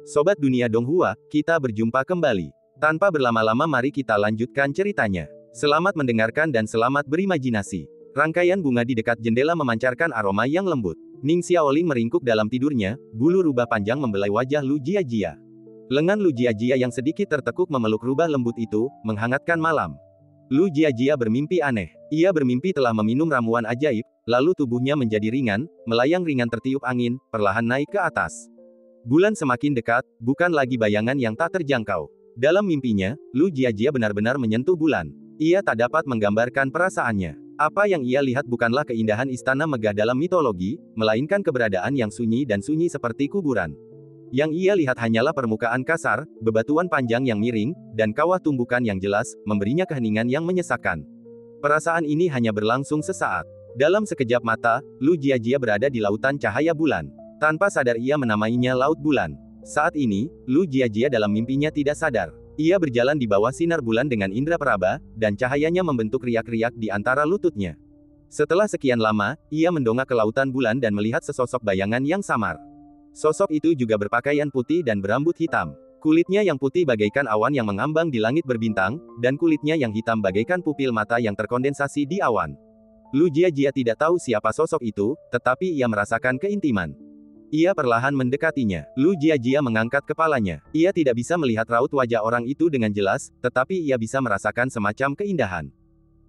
Sobat Dunia Donghua, kita berjumpa kembali. Tanpa berlama-lama mari kita lanjutkan ceritanya. Selamat mendengarkan dan selamat berimajinasi. Rangkaian bunga di dekat jendela memancarkan aroma yang lembut. Ning Xiaoling meringkuk dalam tidurnya, bulu rubah panjang membelai wajah Lu Jiajia. Lengan Lu Jiajia yang sedikit tertekuk memeluk rubah lembut itu, menghangatkan malam. Lu Jiajia bermimpi aneh. Ia bermimpi telah meminum ramuan ajaib, lalu tubuhnya menjadi ringan, melayang ringan tertiup angin, perlahan naik ke atas. Bulan semakin dekat, bukan lagi bayangan yang tak terjangkau. Dalam mimpinya, Lu Jiajia benar-benar menyentuh bulan. Ia tak dapat menggambarkan perasaannya. Apa yang ia lihat bukanlah keindahan istana megah dalam mitologi, melainkan keberadaan yang sunyi dan sunyi seperti kuburan. Yang ia lihat hanyalah permukaan kasar, bebatuan panjang yang miring, dan kawah tumbukan yang jelas, memberinya keheningan yang menyesakkan. Perasaan ini hanya berlangsung sesaat. Dalam sekejap mata, Lu Jiajia berada di lautan cahaya bulan. Tanpa sadar ia menamainya Laut Bulan. Saat ini, Lu Jiajia dalam mimpinya tidak sadar. Ia berjalan di bawah sinar bulan dengan indera peraba, dan cahayanya membentuk riak-riak di antara lututnya. Setelah sekian lama, ia mendongak ke lautan bulan dan melihat sesosok bayangan yang samar. Sosok itu juga berpakaian putih dan berambut hitam. Kulitnya yang putih bagaikan awan yang mengambang di langit berbintang, dan kulitnya yang hitam bagaikan pupil mata yang terkondensasi di awan. Lu Jiajia tidak tahu siapa sosok itu, tetapi ia merasakan keintiman. Ia perlahan mendekatinya. Lu Jiajia mengangkat kepalanya. Ia tidak bisa melihat raut wajah orang itu dengan jelas, tetapi ia bisa merasakan semacam keindahan.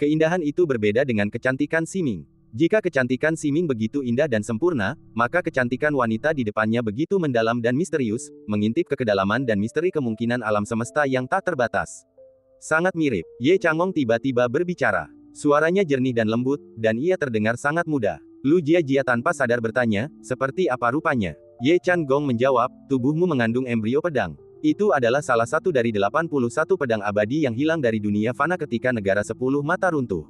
Keindahan itu berbeda dengan kecantikan Siming. Jika kecantikan Siming begitu indah dan sempurna, maka kecantikan wanita di depannya begitu mendalam dan misterius, mengintip ke kedalaman dan misteri kemungkinan alam semesta yang tak terbatas. Sangat mirip. Ye Changong tiba-tiba berbicara. Suaranya jernih dan lembut, dan ia terdengar sangat muda. Lu Jiajia tanpa sadar bertanya, seperti apa rupanya? Ye Changong menjawab, tubuhmu mengandung embrio pedang. Itu adalah salah satu dari 81 pedang abadi yang hilang dari dunia fana ketika negara 10 mata runtuh.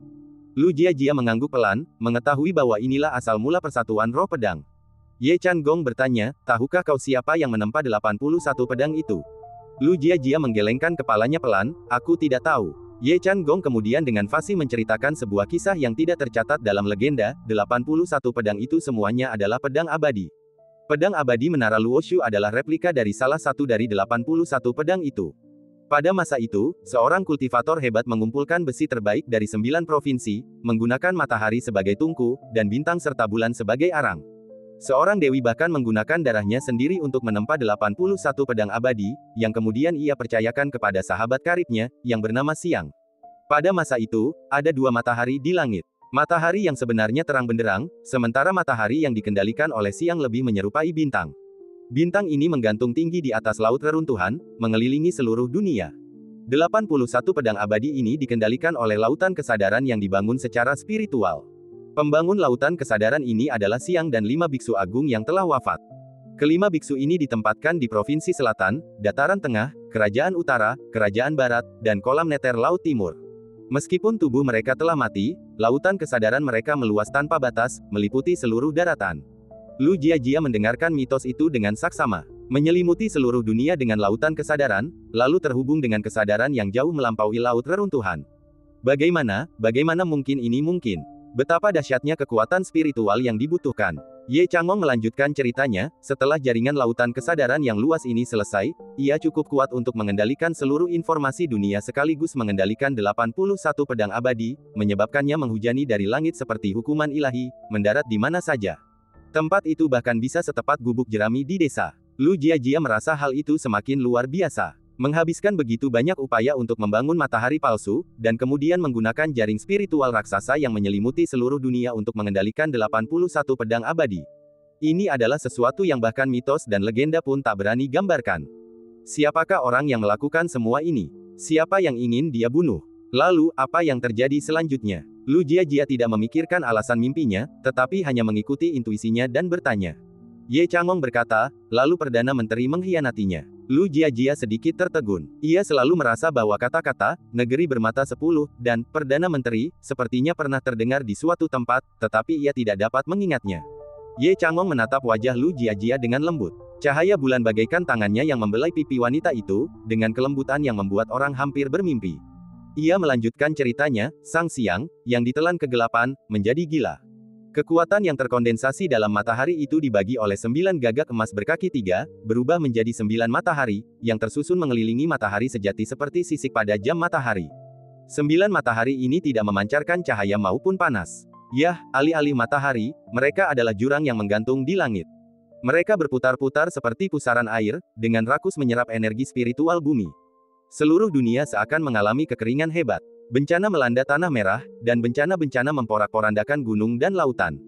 Lu Jiajia mengangguk pelan, mengetahui bahwa inilah asal mula persatuan roh pedang. Ye Changong bertanya, tahukah kau siapa yang menempa 81 pedang itu? Lu Jiajia menggelengkan kepalanya pelan, aku tidak tahu. Ye Changong kemudian dengan fasih menceritakan sebuah kisah yang tidak tercatat dalam legenda, 81 pedang itu semuanya adalah pedang abadi. Pedang abadi Menara Luoshu adalah replika dari salah satu dari 81 pedang itu. Pada masa itu, seorang kultivator hebat mengumpulkan besi terbaik dari 9 provinsi, menggunakan matahari sebagai tungku, dan bintang serta bulan sebagai arang. Seorang dewi bahkan menggunakan darahnya sendiri untuk menempa 81 pedang abadi, yang kemudian ia percayakan kepada sahabat karibnya, yang bernama Siang. Pada masa itu, ada 2 matahari di langit. Matahari yang sebenarnya terang benderang, sementara matahari yang dikendalikan oleh Siang lebih menyerupai bintang. Bintang ini menggantung tinggi di atas laut reruntuhan, mengelilingi seluruh dunia. 81 pedang abadi ini dikendalikan oleh lautan kesadaran yang dibangun secara spiritual. Pembangun lautan kesadaran ini adalah Siang dan 5 biksu agung yang telah wafat. Kelima biksu ini ditempatkan di Provinsi Selatan, Dataran Tengah, Kerajaan Utara, Kerajaan Barat, dan kolam neter Laut Timur. Meskipun tubuh mereka telah mati, lautan kesadaran mereka meluas tanpa batas, meliputi seluruh daratan. Lu Jiajia mendengarkan mitos itu dengan saksama. Menyelimuti seluruh dunia dengan lautan kesadaran, lalu terhubung dengan kesadaran yang jauh melampaui laut reruntuhan. Bagaimana mungkin ini mungkin? Betapa dahsyatnya kekuatan spiritual yang dibutuhkan. Ye Changong melanjutkan ceritanya, setelah jaringan lautan kesadaran yang luas ini selesai, ia cukup kuat untuk mengendalikan seluruh informasi dunia sekaligus mengendalikan 81 pedang abadi, menyebabkannya menghujani dari langit seperti hukuman ilahi, mendarat di mana saja. Tempat itu bahkan bisa setepat gubuk jerami di desa. Lu Jiajia merasa hal itu semakin luar biasa. Menghabiskan begitu banyak upaya untuk membangun matahari palsu, dan kemudian menggunakan jaring spiritual raksasa yang menyelimuti seluruh dunia untuk mengendalikan 81 pedang abadi. Ini adalah sesuatu yang bahkan mitos dan legenda pun tak berani gambarkan. Siapakah orang yang melakukan semua ini? Siapa yang ingin dia bunuh? Lalu, apa yang terjadi selanjutnya? Lu Jiajia tidak memikirkan alasan mimpinya, tetapi hanya mengikuti intuisinya dan bertanya. Ye Changong berkata, lalu Perdana Menteri mengkhianatinya. Lu Jiajia sedikit tertegun. Ia selalu merasa bahwa kata-kata, negeri bermata 10, dan Perdana Menteri, sepertinya pernah terdengar di suatu tempat, tetapi ia tidak dapat mengingatnya. Ye Changong menatap wajah Lu Jiajia dengan lembut. Cahaya bulan bagaikan tangannya yang membelai pipi wanita itu, dengan kelembutan yang membuat orang hampir bermimpi. Ia melanjutkan ceritanya, Sang Siang, yang ditelan kegelapan, menjadi gila. Kekuatan yang terkondensasi dalam matahari itu dibagi oleh 9 gagak emas berkaki 3, berubah menjadi 9 matahari, yang tersusun mengelilingi matahari sejati seperti sisik pada jam matahari. 9 matahari ini tidak memancarkan cahaya maupun panas. Yah, alih-alih matahari, mereka adalah jurang yang menggantung di langit. Mereka berputar-putar seperti pusaran air, dengan rakus menyerap energi spiritual bumi. Seluruh dunia seakan mengalami kekeringan hebat. Bencana melanda tanah merah, dan bencana-bencana memporak-porandakan gunung dan lautan.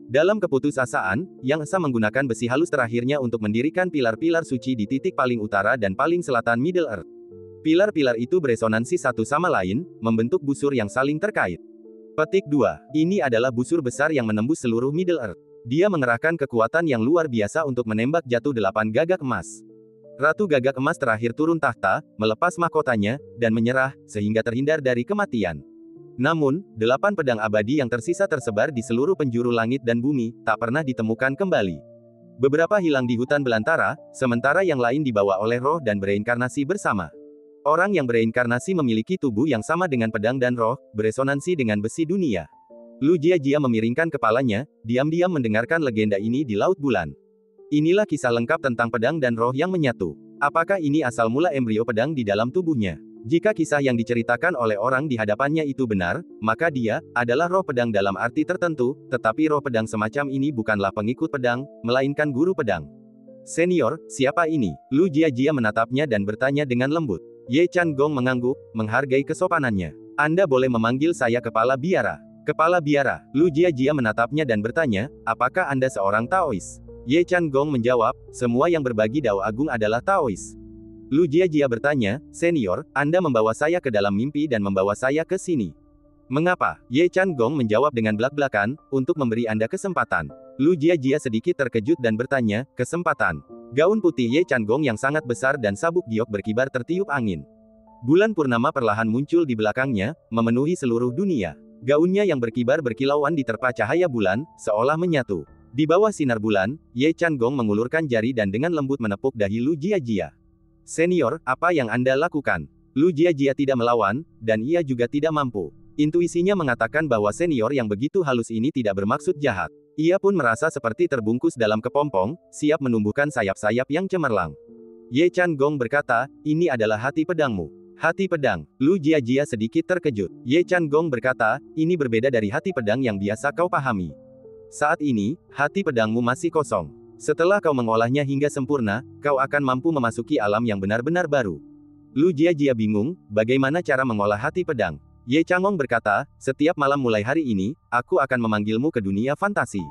Dalam keputusasaan, Yang Esa menggunakan besi halus terakhirnya untuk mendirikan pilar-pilar suci di titik paling utara dan paling selatan Middle Earth. Pilar-pilar itu beresonansi satu sama lain, membentuk busur yang saling terkait. Petik 2. Ini adalah busur besar yang menembus seluruh Middle Earth. Dia mengerahkan kekuatan yang luar biasa untuk menembak jatuh 8 gagak emas. Ratu Gagak Emas terakhir turun tahta, melepas mahkotanya, dan menyerah, sehingga terhindar dari kematian. Namun, 8 pedang abadi yang tersisa tersebar di seluruh penjuru langit dan bumi, tak pernah ditemukan kembali. Beberapa hilang di hutan belantara, sementara yang lain dibawa oleh roh dan bereinkarnasi bersama. Orang yang bereinkarnasi memiliki tubuh yang sama dengan pedang dan roh, beresonansi dengan besi dunia. Lu Jiajia memiringkan kepalanya, diam-diam mendengarkan legenda ini di Laut Bulan. Inilah kisah lengkap tentang pedang dan roh yang menyatu. Apakah ini asal mula embrio pedang di dalam tubuhnya? Jika kisah yang diceritakan oleh orang di hadapannya itu benar, maka dia adalah roh pedang dalam arti tertentu, tetapi roh pedang semacam ini bukanlah pengikut pedang, melainkan guru pedang. Senior, siapa ini? Lu Jiajia menatapnya dan bertanya dengan lembut. Ye Chan Gong mengangguk, menghargai kesopanannya. Anda boleh memanggil saya Kepala Biara. Kepala Biara. Lu Jiajia menatapnya dan bertanya, apakah Anda seorang Taois? Ye Chan Gong menjawab, semua yang berbagi Dao Agung adalah Taois. Lu Jiajia bertanya, Senior, Anda membawa saya ke dalam mimpi dan membawa saya ke sini. Mengapa? Ye Chan Gong menjawab dengan belak-belakan, untuk memberi Anda kesempatan. Lu Jiajia sedikit terkejut dan bertanya, kesempatan. Gaun putih Ye Chan Gong yang sangat besar dan sabuk giok berkibar tertiup angin. Bulan purnama perlahan muncul di belakangnya, memenuhi seluruh dunia. Gaunnya yang berkibar berkilauan diterpa cahaya bulan, seolah menyatu. Di bawah sinar bulan, Ye Chan Gong mengulurkan jari dan dengan lembut menepuk dahi Lu Jiajia. Senior, apa yang Anda lakukan? Lu Jiajia tidak melawan, dan ia juga tidak mampu. Intuisinya mengatakan bahwa senior yang begitu halus ini tidak bermaksud jahat. Ia pun merasa seperti terbungkus dalam kepompong, siap menumbuhkan sayap-sayap yang cemerlang. Ye Chan Gong berkata, ini adalah hati pedangmu. Hati pedang. Lu Jiajia sedikit terkejut. Ye Chan Gong berkata, ini berbeda dari hati pedang yang biasa kau pahami. Saat ini, hati pedangmu masih kosong. Setelah kau mengolahnya hingga sempurna, kau akan mampu memasuki alam yang benar-benar baru. Lu Jiajia bingung, bagaimana cara mengolah hati pedang. Ye Changong berkata, setiap malam mulai hari ini, aku akan memanggilmu ke dunia fantasi.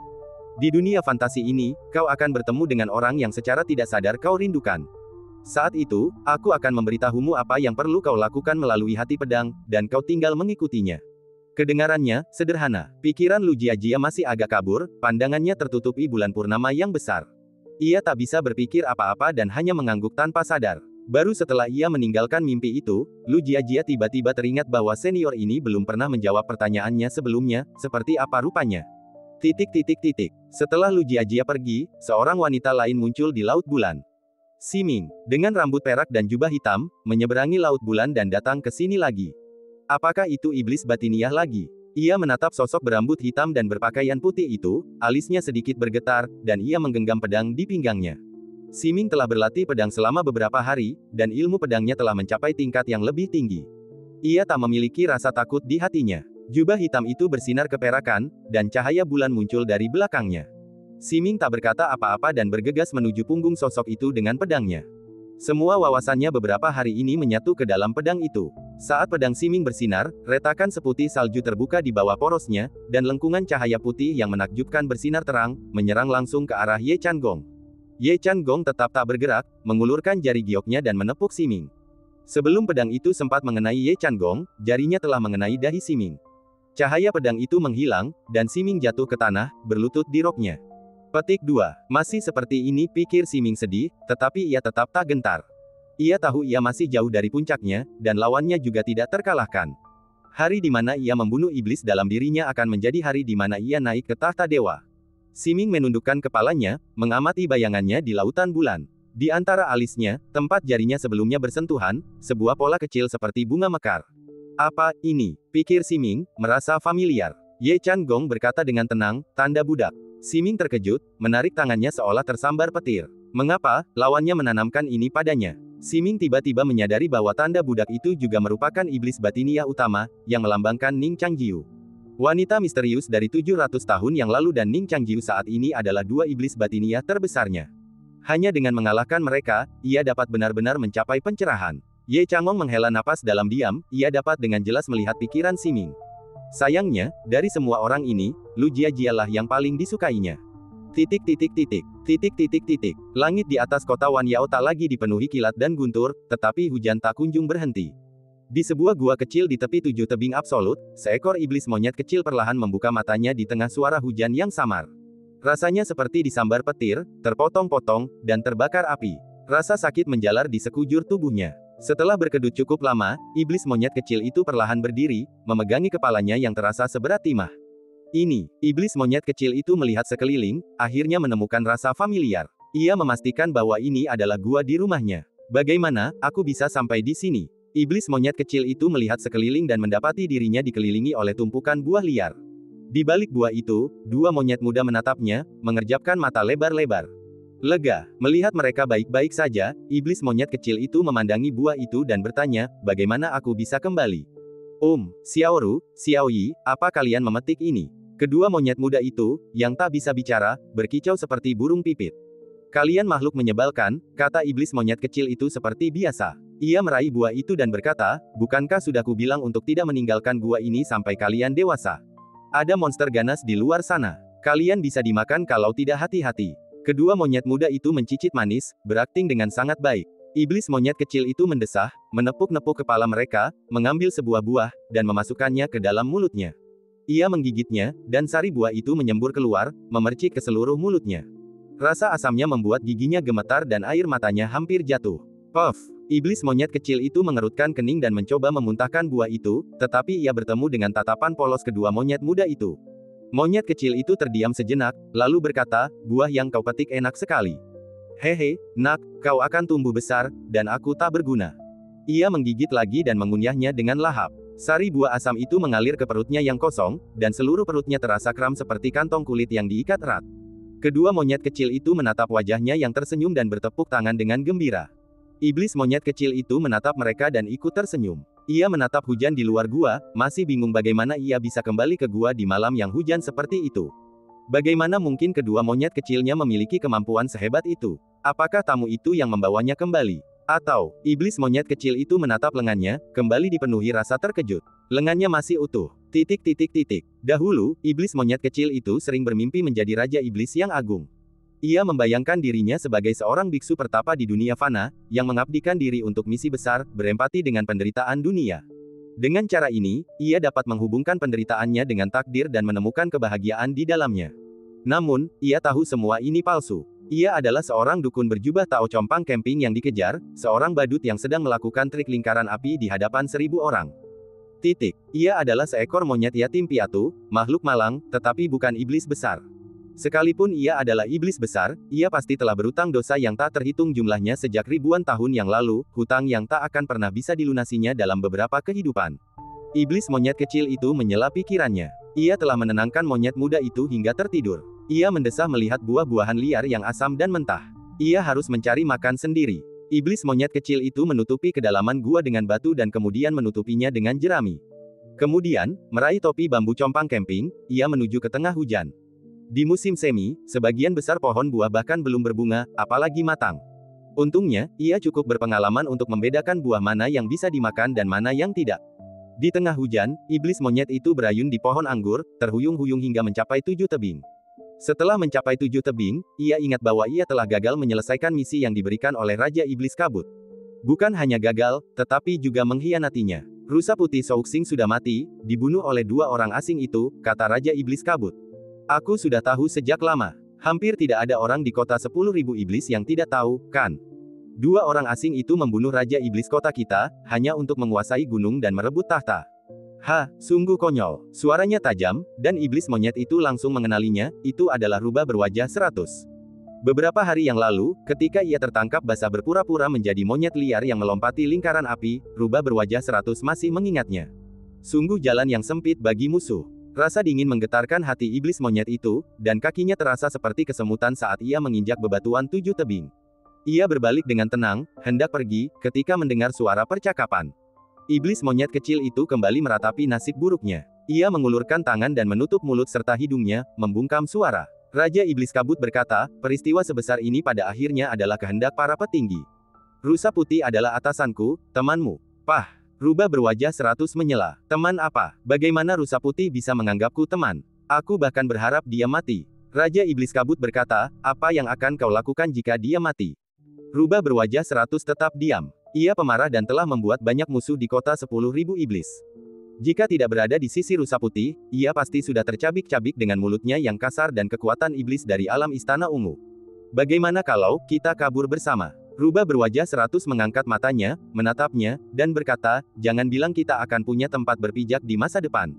Di dunia fantasi ini, kau akan bertemu dengan orang yang secara tidak sadar kau rindukan. Saat itu, aku akan memberitahumu apa yang perlu kau lakukan melalui hati pedang, dan kau tinggal mengikutinya. Kedengarannya, sederhana. Pikiran Lu Jiajia masih agak kabur, pandangannya tertutupi bulan purnama yang besar. Ia tak bisa berpikir apa-apa dan hanya mengangguk tanpa sadar. Baru setelah ia meninggalkan mimpi itu, Lu Jiajia tiba-tiba teringat bahwa senior ini belum pernah menjawab pertanyaannya sebelumnya, seperti apa rupanya. Setelah Lu Jiajia pergi, seorang wanita lain muncul di Laut Bulan. Siming, dengan rambut perak dan jubah hitam, menyeberangi Laut Bulan dan datang ke sini lagi. Apakah itu iblis batiniah lagi? Ia menatap sosok berambut hitam dan berpakaian putih itu, alisnya sedikit bergetar, dan ia menggenggam pedang di pinggangnya. Siming telah berlatih pedang selama beberapa hari, dan ilmu pedangnya telah mencapai tingkat yang lebih tinggi. Ia tak memiliki rasa takut di hatinya. Jubah hitam itu bersinar keperakan, dan cahaya bulan muncul dari belakangnya. Siming tak berkata apa-apa dan bergegas menuju punggung sosok itu dengan pedangnya. Semua wawasannya beberapa hari ini menyatu ke dalam pedang itu. Saat pedang Siming bersinar, retakan seputih salju terbuka di bawah porosnya, dan lengkungan cahaya putih yang menakjubkan bersinar terang, menyerang langsung ke arah Ye Chan Gong. Ye Chan Gong tetap tak bergerak, mengulurkan jari gioknya dan menepuk Siming. Sebelum pedang itu sempat mengenai Ye Chan Gong, jarinya telah mengenai dahi Siming. Cahaya pedang itu menghilang, dan Siming jatuh ke tanah, berlutut di roknya. Petik 2. Masih seperti ini, pikir Siming sedih, tetapi ia tetap tak gentar. Ia tahu ia masih jauh dari puncaknya, dan lawannya juga tidak terkalahkan. Hari di mana ia membunuh iblis dalam dirinya akan menjadi hari di mana ia naik ke tahta dewa. Siming menundukkan kepalanya, mengamati bayangannya di lautan bulan. Di antara alisnya, tempat jarinya sebelumnya bersentuhan, sebuah pola kecil seperti bunga mekar. Apa ini? Pikir Siming, merasa familiar. Ye Chan Gong berkata dengan tenang, tanda budak. Siming terkejut, menarik tangannya seolah tersambar petir. Mengapa, lawannya menanamkan ini padanya? Siming tiba-tiba menyadari bahwa tanda budak itu juga merupakan iblis batiniah utama, yang melambangkan Ning Changjiu. Wanita misterius dari 700 tahun yang lalu dan Ning Changjiu saat ini adalah dua iblis batiniah terbesarnya. Hanya dengan mengalahkan mereka, ia dapat benar-benar mencapai pencerahan. Ye Changong menghela napas dalam diam, ia dapat dengan jelas melihat pikiran Siming. Sayangnya, dari semua orang ini, Lu Jiajialah yang paling disukainya. Langit di atas kota Wan Yao tak lagi dipenuhi kilat dan guntur, tetapi hujan tak kunjung berhenti. Di sebuah gua kecil di tepi 7 tebing absolut, seekor iblis monyet kecil perlahan membuka matanya di tengah suara hujan yang samar. Rasanya seperti disambar petir, terpotong-potong, dan terbakar api. Rasa sakit menjalar di sekujur tubuhnya. Setelah berkedut cukup lama, iblis monyet kecil itu perlahan berdiri, memegangi kepalanya yang terasa seberat timah. Ini, iblis monyet kecil itu melihat sekeliling, akhirnya menemukan rasa familiar. Ia memastikan bahwa ini adalah gua di rumahnya. Bagaimana, aku bisa sampai di sini? Iblis monyet kecil itu melihat sekeliling dan mendapati dirinya dikelilingi oleh tumpukan buah liar. Di balik buah itu, dua monyet muda menatapnya, mengerjapkan mata lebar-lebar. Lega, melihat mereka baik-baik saja, iblis monyet kecil itu memandangi buah itu dan bertanya, bagaimana aku bisa kembali? Xiaoru, Xiaoyi, apa kalian memetik ini? Kedua monyet muda itu, yang tak bisa bicara, berkicau seperti burung pipit. Kalian makhluk menyebalkan, kata iblis monyet kecil itu seperti biasa. Ia meraih buah itu dan berkata, bukankah sudah kubilang untuk tidak meninggalkan gua ini sampai kalian dewasa? Ada monster ganas di luar sana. Kalian bisa dimakan kalau tidak hati-hati. Kedua monyet muda itu mencicit manis, berakting dengan sangat baik. Iblis monyet kecil itu mendesah, menepuk-nepuk kepala mereka, mengambil sebuah buah, dan memasukkannya ke dalam mulutnya. Ia menggigitnya, dan sari buah itu menyembur keluar, memercik ke seluruh mulutnya. Rasa asamnya membuat giginya gemetar dan air matanya hampir jatuh. Puff! Iblis monyet kecil itu mengerutkan kening dan mencoba memuntahkan buah itu, tetapi ia bertemu dengan tatapan polos kedua monyet muda itu. Monyet kecil itu terdiam sejenak, lalu berkata, buah yang kau petik enak sekali. Hehe, nak, kau akan tumbuh besar, dan aku tak berguna. Ia menggigit lagi dan mengunyahnya dengan lahap. Sari buah asam itu mengalir ke perutnya yang kosong, dan seluruh perutnya terasa kram seperti kantong kulit yang diikat erat. Kedua monyet kecil itu menatap wajahnya yang tersenyum dan bertepuk tangan dengan gembira. Iblis monyet kecil itu menatap mereka dan ikut tersenyum. Ia menatap hujan di luar gua, masih bingung bagaimana ia bisa kembali ke gua di malam yang hujan seperti itu. Bagaimana mungkin kedua monyet kecilnya memiliki kemampuan sehebat itu? Apakah tamu itu yang membawanya kembali? Atau, iblis monyet kecil itu menatap lengannya, kembali dipenuhi rasa terkejut. Lengannya masih utuh. Dahulu, iblis monyet kecil itu sering bermimpi menjadi Raja Iblis yang agung. Ia membayangkan dirinya sebagai seorang biksu pertapa di dunia fana, yang mengabdikan diri untuk misi besar, berempati dengan penderitaan dunia. Dengan cara ini, ia dapat menghubungkan penderitaannya dengan takdir dan menemukan kebahagiaan di dalamnya. Namun, ia tahu semua ini palsu. Ia adalah seorang dukun berjubah Tao Compang Camping yang dikejar, seorang badut yang sedang melakukan trik lingkaran api di hadapan 1000 orang. Ia adalah seekor monyet yatim piatu, makhluk malang, tetapi bukan iblis besar. Sekalipun ia adalah iblis besar, ia pasti telah berutang dosa yang tak terhitung jumlahnya sejak ribuan tahun yang lalu, hutang yang tak akan pernah bisa dilunasinya dalam beberapa kehidupan. Iblis monyet kecil itu menyela pikirannya. Ia telah menenangkan monyet muda itu hingga tertidur. Ia mendesah melihat buah-buahan liar yang asam dan mentah. Ia harus mencari makan sendiri. Iblis monyet kecil itu menutupi kedalaman gua dengan batu dan kemudian menutupinya dengan jerami. Kemudian, meraih topi bambu compang camping, ia menuju ke tengah hujan. Di musim semi, sebagian besar pohon buah bahkan belum berbunga, apalagi matang. Untungnya, ia cukup berpengalaman untuk membedakan buah mana yang bisa dimakan dan mana yang tidak. Di tengah hujan, iblis monyet itu berayun di pohon anggur, terhuyung-huyung hingga mencapai 7 tebing. Setelah mencapai 7 tebing, ia ingat bahwa ia telah gagal menyelesaikan misi yang diberikan oleh Raja Iblis Kabut. Bukan hanya gagal, tetapi juga mengkhianatinya. Rusa putih Souxing sudah mati, dibunuh oleh 2 orang asing itu, kata Raja Iblis Kabut. Aku sudah tahu sejak lama. Hampir tidak ada orang di kota 10.000 iblis yang tidak tahu, kan? 2 orang asing itu membunuh Raja Iblis kota kita, hanya untuk menguasai gunung dan merebut tahta. Sungguh konyol. Suaranya tajam, dan iblis monyet itu langsung mengenalinya, itu adalah rubah berwajah 100. Beberapa hari yang lalu, ketika ia tertangkap basah berpura-pura menjadi monyet liar yang melompati lingkaran api, rubah berwajah 100 masih mengingatnya. Sungguh jalan yang sempit bagi musuh. Rasa dingin menggetarkan hati iblis monyet itu, dan kakinya terasa seperti kesemutan saat ia menginjak bebatuan 7 tebing. Ia berbalik dengan tenang, hendak pergi, ketika mendengar suara percakapan. Iblis monyet kecil itu kembali meratapi nasib buruknya. Ia mengulurkan tangan dan menutup mulut serta hidungnya, membungkam suara. Raja Iblis Kabut berkata, peristiwa sebesar ini pada akhirnya adalah kehendak para petinggi. Rusa Putih adalah atasanku, temanmu. Pah! Rubah berwajah 100 menyela. Teman apa? Bagaimana Rusa Putih bisa menganggapku teman? Aku bahkan berharap dia mati. Raja Iblis Kabut berkata, apa yang akan kau lakukan jika dia mati? Rubah berwajah 100 tetap diam. Ia pemarah dan telah membuat banyak musuh di kota 10.000 iblis. Jika tidak berada di sisi Rusa Putih, ia pasti sudah tercabik-cabik dengan mulutnya yang kasar dan kekuatan iblis dari alam istana ungu. Bagaimana kalau kita kabur bersama? Rubah berwajah 100 mengangkat matanya, menatapnya, dan berkata, jangan bilang kita akan punya tempat berpijak di masa depan.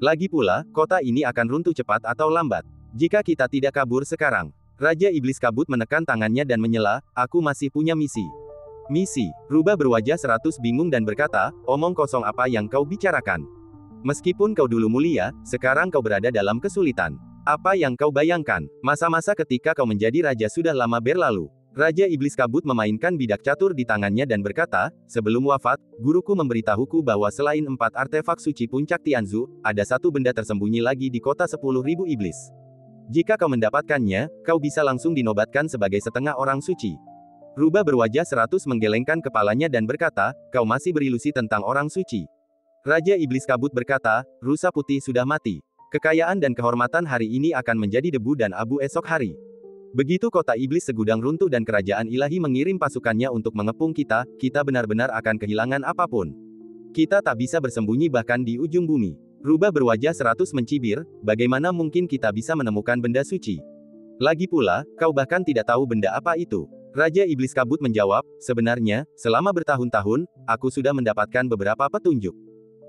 Lagi pula, kota ini akan runtuh cepat atau lambat. Jika kita tidak kabur sekarang. Raja Iblis Kabut menekan tangannya dan menyela, aku masih punya misi. Misi. Rubah berwajah 100 bingung dan berkata, omong kosong apa yang kau bicarakan? Meskipun kau dulu mulia, sekarang kau berada dalam kesulitan. Apa yang kau bayangkan? Masa-masa ketika kau menjadi raja sudah lama berlalu. Raja Iblis Kabut memainkan bidak catur di tangannya dan berkata, sebelum wafat, guruku memberitahuku bahwa selain 4 artefak suci puncak Tianzu, ada satu benda tersembunyi lagi di kota 10.000 iblis. Jika kau mendapatkannya, kau bisa langsung dinobatkan sebagai setengah orang suci. Rubah berwajah 100 menggelengkan kepalanya dan berkata, kau masih berilusi tentang orang suci. Raja Iblis Kabut berkata, Rusa Putih sudah mati. Kekayaan dan kehormatan hari ini akan menjadi debu dan abu esok hari. Begitu kota iblis segudang runtuh dan kerajaan ilahi mengirim pasukannya untuk mengepung kita, kita benar-benar akan kehilangan apapun. Kita tak bisa bersembunyi bahkan di ujung bumi. Rubah berwajah 100 mencibir, bagaimana mungkin kita bisa menemukan benda suci? Lagi pula, kau bahkan tidak tahu benda apa itu. Raja Iblis Kabut menjawab, sebenarnya, selama bertahun-tahun, aku sudah mendapatkan beberapa petunjuk.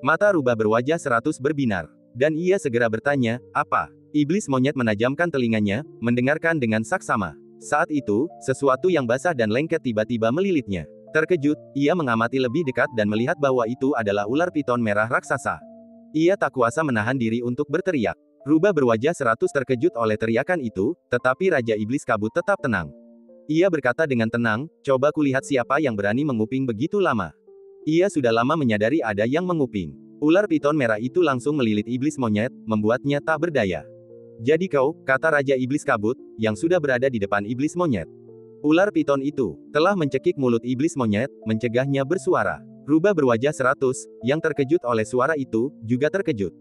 Mata Rubah berwajah 100 berbinar. Dan ia segera bertanya, apa? Iblis monyet menajamkan telinganya, mendengarkan dengan saksama. Saat itu, sesuatu yang basah dan lengket tiba-tiba melilitnya. Terkejut, ia mengamati lebih dekat dan melihat bahwa itu adalah ular piton merah raksasa. Ia tak kuasa menahan diri untuk berteriak. Rubah berwajah 100 terkejut oleh teriakan itu, tetapi Raja Iblis Kabut tetap tenang. Ia berkata dengan tenang, coba kulihat siapa yang berani menguping begitu lama. Ia sudah lama menyadari ada yang menguping. Ular piton merah itu langsung melilit iblis monyet, membuatnya tak berdaya. Jadi kau, kata Raja Iblis Kabut, yang sudah berada di depan iblis monyet. Ular piton itu, telah mencekik mulut iblis monyet, mencegahnya bersuara. Rubah berwajah 100, yang terkejut oleh suara itu, juga terkejut.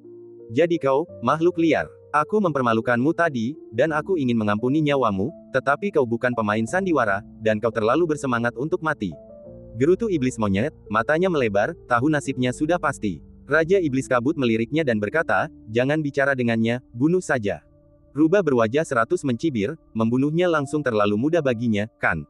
Jadi kau, makhluk liar. Aku mempermalukanmu tadi, dan aku ingin mengampuni nyawamu, tetapi kau bukan pemain sandiwara, dan kau terlalu bersemangat untuk mati. Gerutu iblis monyet, matanya melebar, tahu nasibnya sudah pasti. Raja Iblis Kabut meliriknya dan berkata, jangan bicara dengannya, bunuh saja. Rubah berwajah 100 mencibir, membunuhnya langsung terlalu mudah baginya, kan?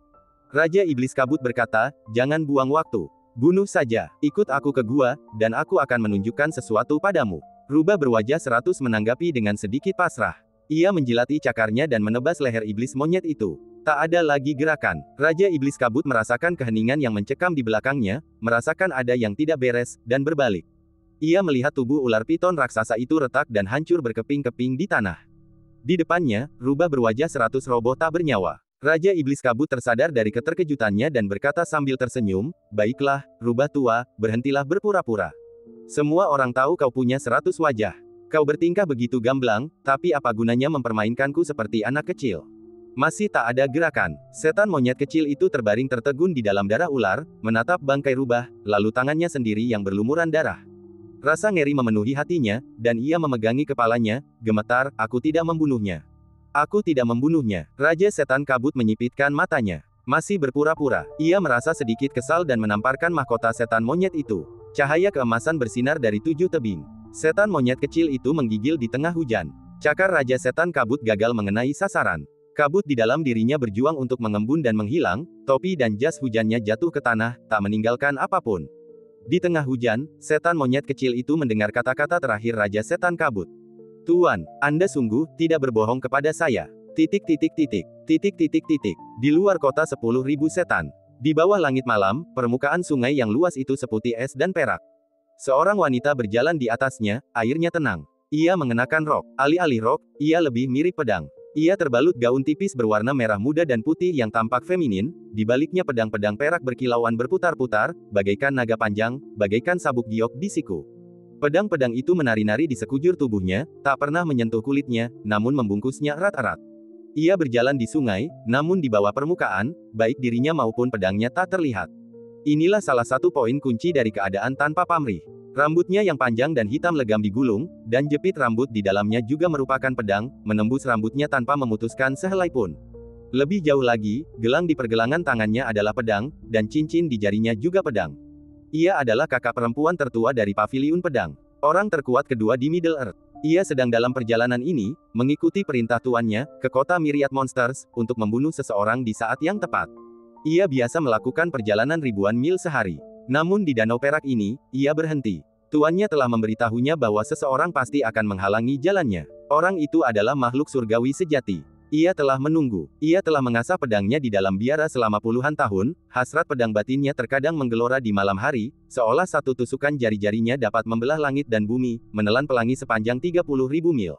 Raja Iblis Kabut berkata, jangan buang waktu. Bunuh saja, ikut aku ke gua, dan aku akan menunjukkan sesuatu padamu. Rubah berwajah 100 menanggapi dengan sedikit pasrah. Ia menjilati cakarnya dan menebas leher iblis monyet itu. Tak ada lagi gerakan. Raja Iblis Kabut merasakan keheningan yang mencekam di belakangnya, merasakan ada yang tidak beres, dan berbalik. Ia melihat tubuh ular piton raksasa itu retak dan hancur berkeping-keping di tanah. Di depannya, Rubah berwajah 100 roboh tak bernyawa. Raja Iblis Kabut tersadar dari keterkejutannya dan berkata sambil tersenyum, baiklah, Rubah tua, berhentilah berpura-pura. Semua orang tahu kau punya 100 wajah. Kau bertingkah begitu gamblang, tapi apa gunanya mempermainkanku seperti anak kecil? Masih tak ada gerakan. Setan monyet kecil itu terbaring tertegun di dalam darah ular, menatap bangkai Rubah, lalu tangannya sendiri yang berlumuran darah. Rasa ngeri memenuhi hatinya, dan ia memegangi kepalanya, gemetar, aku tidak membunuhnya. Aku tidak membunuhnya. Raja Setan Kabut menyipitkan matanya. Masih berpura-pura. Ia merasa sedikit kesal dan menamparkan mahkota setan monyet itu. Cahaya keemasan bersinar dari 7 tebing. Setan monyet kecil itu menggigil di tengah hujan. Cakar Raja Setan Kabut gagal mengenai sasaran. Kabut di dalam dirinya berjuang untuk mengembun dan menghilang, topi dan jas hujannya jatuh ke tanah, tak meninggalkan apapun. Di tengah hujan, setan monyet kecil itu mendengar kata-kata terakhir Raja Setan Kabut. Tuan, Anda sungguh tidak berbohong kepada saya. Titik. Di luar kota 10.000 setan. Di bawah langit malam, permukaan sungai yang luas itu seputih es dan perak. Seorang wanita berjalan di atasnya, airnya tenang. Ia mengenakan rok. Alih-alih rok, ia lebih mirip pedang. Ia terbalut gaun tipis berwarna merah muda dan putih yang tampak feminin, di baliknya pedang-pedang perak berkilauan berputar-putar, bagaikan naga panjang, bagaikan sabuk giok di siku. Pedang-pedang itu menari-nari di sekujur tubuhnya, tak pernah menyentuh kulitnya, namun membungkusnya erat-erat. Ia berjalan di sungai, namun di bawah permukaan, baik dirinya maupun pedangnya tak terlihat. Inilah salah satu poin kunci dari keadaan tanpa pamrih. Rambutnya yang panjang dan hitam legam digulung, dan jepit rambut di dalamnya juga merupakan pedang, menembus rambutnya tanpa memutuskan sehelai pun. Lebih jauh lagi, gelang di pergelangan tangannya adalah pedang, dan cincin di jarinya juga pedang. Ia adalah kakak perempuan tertua dari Paviliun Pedang. Orang terkuat kedua di Middle Earth. Ia sedang dalam perjalanan ini, mengikuti perintah tuannya, ke kota Myriad Monsters, untuk membunuh seseorang di saat yang tepat. Ia biasa melakukan perjalanan ribuan mil sehari. Namun di Danau Perak ini, ia berhenti. Tuannya telah memberitahunya bahwa seseorang pasti akan menghalangi jalannya. Orang itu adalah makhluk surgawi sejati. Ia telah menunggu. Ia telah mengasah pedangnya di dalam biara selama puluhan tahun, hasrat pedang batinnya terkadang menggelora di malam hari, seolah satu tusukan jari-jarinya dapat membelah langit dan bumi, menelan pelangi sepanjang 30.000 mil.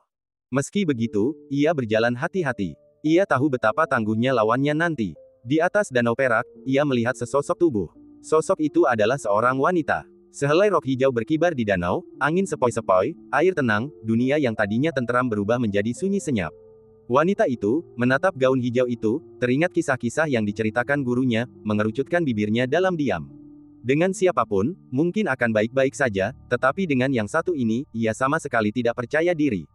Meski begitu, ia berjalan hati-hati. Ia tahu betapa tangguhnya lawannya nanti. Di atas Danau Perak, ia melihat sesosok tubuh. Sosok itu adalah seorang wanita. Sehelai rok hijau berkibar di danau, angin sepoi-sepoi, air tenang, dunia yang tadinya tenteram berubah menjadi sunyi senyap. Wanita itu, menatap gaun hijau itu, teringat kisah-kisah yang diceritakan gurunya, mengerucutkan bibirnya dalam diam. Dengan siapapun, mungkin akan baik-baik saja, tetapi dengan yang satu ini, ia sama sekali tidak percaya diri.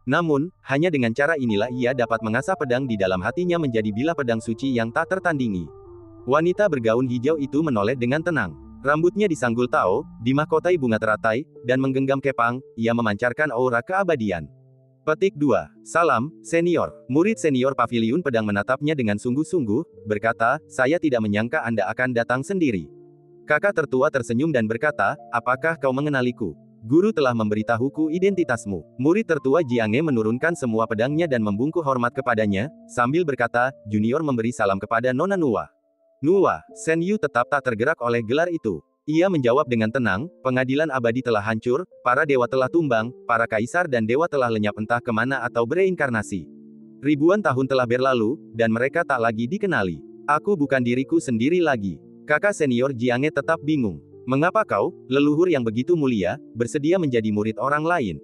Namun, hanya dengan cara inilah ia dapat mengasah pedang di dalam hatinya menjadi bilah pedang suci yang tak tertandingi. Wanita bergaun hijau itu menoleh dengan tenang. Rambutnya disanggul tao, dimahkotai bunga teratai, dan menggenggam kepang, ia memancarkan aura keabadian. Petik 2. Salam, senior. Murid senior Paviliun Pedang menatapnya dengan sungguh-sungguh, berkata, saya tidak menyangka Anda akan datang sendiri. Kakak tertua tersenyum dan berkata, apakah kau mengenaliku? Guru telah memberitahuku identitasmu. Murid tertua Jiange menurunkan semua pedangnya dan membungkuk hormat kepadanya, sambil berkata, junior memberi salam kepada Nona Nuwa. Nuwa, Shen Yu tetap tak tergerak oleh gelar itu. Ia menjawab dengan tenang, pengadilan abadi telah hancur, para dewa telah tumbang, para kaisar dan dewa telah lenyap entah kemana atau bereinkarnasi. Ribuan tahun telah berlalu, dan mereka tak lagi dikenali. Aku bukan diriku sendiri lagi. Kakak senior Jiange tetap bingung. Mengapa kau, leluhur yang begitu mulia, bersedia menjadi murid orang lain?